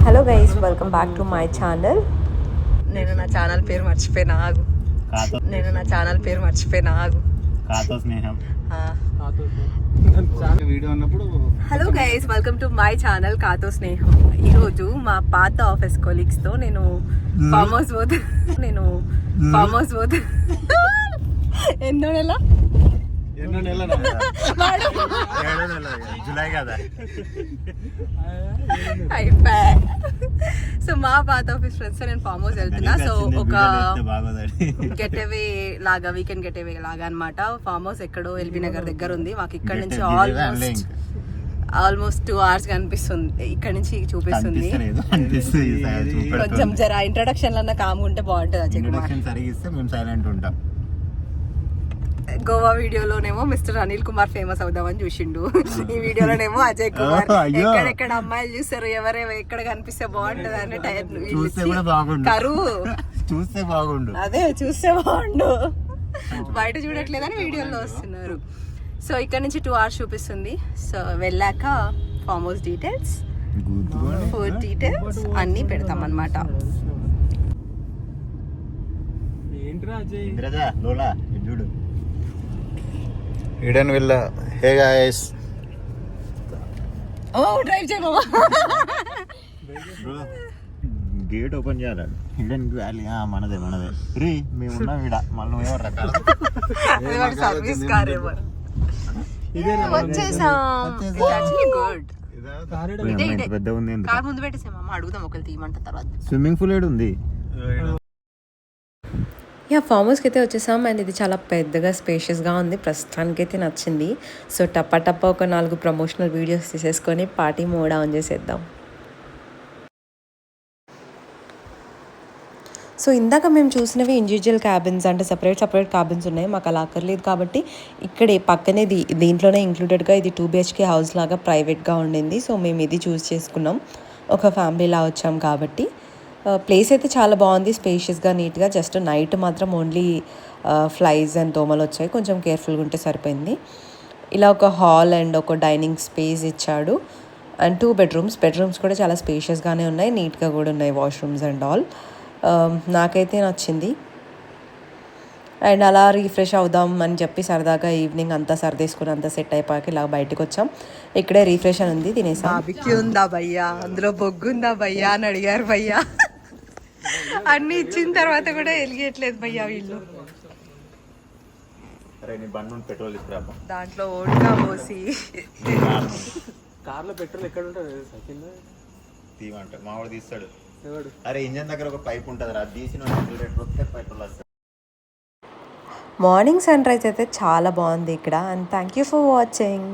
Hello guys, welcome back to my channel. నేను నా channel పేరు మర్చిపోయినా ఆగు. Hello guys, welcome to my channel కాతో స్నేహం. ఈరోజు మా పాత ఆఫీస్ కొలీగ్స్ తో నేను ఫామ్ హౌస్ పోతు ఎన్నో నెల జూలై కదా. అయిపోయా. సో మా పాత ఆఫీస్ ఫ్రెండ్స్ నేను ఫామ్ హౌస్ వెళ్తున్నా. సో ఒక గెట్ అవే లాగా, వీకెండ్ గెట్ అవే లాగా అనమాట. ఫామ్ హౌస్ ఎక్కడో ఎల్బీ నగర్ దగ్గర ఉంది. మాకు ఇక్కడ నుంచి ఆల్మోస్ట్ 2 hours కనిపిస్తుంది. ఇక్కడ నుంచి చూపిస్తుంది. కొంచెం జర ఇంట్రడక్షన్ లన్నా కామ్గా ఉంటే బాగుంటుంది. గోవా వీడియోలోనేమో మిస్టర్ అనిల్ కుమార్ ఫేమస్ అవుదామని చూసిండు. ఈ వీడియోలోనేమో అజయ్ కుమార్. ఎక్కడెక్కడ అమ్మాయిలు చూస్తారు, ఎవరెవరు ఎక్కడ కనిపిస్తే బాగుంటది అనే టైర్ కరువు చూస్తే బాగుండు. బయట చూడట్లేదని వీడియోలో వస్తున్నారు. సో ఇక్కడ నుంచి 2 hours చూపిస్తుంది. సో వెళ్ళాక farm house details, food details అన్నీ పెడతాం అన్నమాట. Eden villa. Hey guys, drive చేయమా. గేట్ ఓపెన్ చేయాలి. ఈడెన్ వ్యాలీ మనదే రీ. మేము ఉన్నాం ఈడ. మళ్ళీ ఎవరు రకాల సర్వీస్ కార్ పెద్ద ఉంది. ముందు పెట్టేసామా, అడుగుదాం ఒకళ్ళు తీయమంట తర్వాత. స్విమ్మింగ్ పూల్ ఏడు ఉంది. ఫామ్ హౌస్కి అయితే వచ్చేసాం. అండ్ ఇది చాలా పెద్దగా స్పేషియస్గా ఉంది. ప్రస్తుతానికి అయితే నచ్చింది. సో టప్ప ఒక 4 ప్రమోషనల్ వీడియోస్ తీసేసుకొని పార్టీ మోడ్ ఆన్ చేసేద్దాం. సో ఇందాక మేము చూసినవి ఇండివిజువల్ క్యాబిన్స్, అంటే సపరేట్ క్యాబిన్స్ ఉన్నాయి. మాకు అలా అక్కర్లేదు కాబట్టి ఇక్కడే పక్కనే దీంట్లోనే ఇంక్లూడెడ్గా ఇది 2 BHK హౌస్ లాగా ప్రైవేట్గా ఉండింది. సో మేము ఇది చూస్ చేసుకున్నాం. ఒక ఫ్యామిలీలా వచ్చాం కాబట్టి. ప్లేస్ అయితే చాలా బాగుంది, స్పేషియస్గా, నీట్గా. జస్ట్ నైట్ మాత్రం ఓన్లీ ఫ్లైస్ అండ్ దోమలు వచ్చాయి. కొంచెం కేర్ఫుల్గా ఉంటే సరిపోయింది. ఇలా ఒక హాల్ అండ్ ఒక డైనింగ్ స్పేస్ ఇచ్చాడు. అండ్ 2 బెడ్రూమ్స్ కూడా చాలా స్పేషియస్గానే ఉన్నాయి, నీట్గా కూడా ఉన్నాయి, వాష్రూమ్స్ అండ్ ఆల్. నాకైతే నచ్చింది. అండ్ అలా రీఫ్రెష్ అవుదాం అని చెప్పి సరదాగా ఈవినింగ్ అంతా సర్దేసుకుని అంతా సెట్ అయిపోయాక ఇలా బయటకు వచ్చాం. ఇక్కడే రీఫ్రెష్ అని ఉంది, తినేసాం. బాబిక్యూ ఉందా భయ్యా, అందులో బొగ్గు ఉందా భయ్యా అని అడిగారు భయ్యా. అన్ని ఇచ్చిన తర్వాత కూడా వెలిగేయట్లేదు భయ్యా వీళ్ళు. దాంట్లో ఓటుగా పోసి కార్లో పెట్రోల్ ఎక్కడ ఉంటుంది? మావాడు తీస్తాడు. అరే ఇంజన్ దగ్గర ఒక పైప్ ఉంటుంది, అది తీసిన పెట్రోల్ వస్తుంది. మార్నింగ్ సన్ రైజ్ అయితే చాలా బాగుంది ఇక్కడ. And thank you for watching.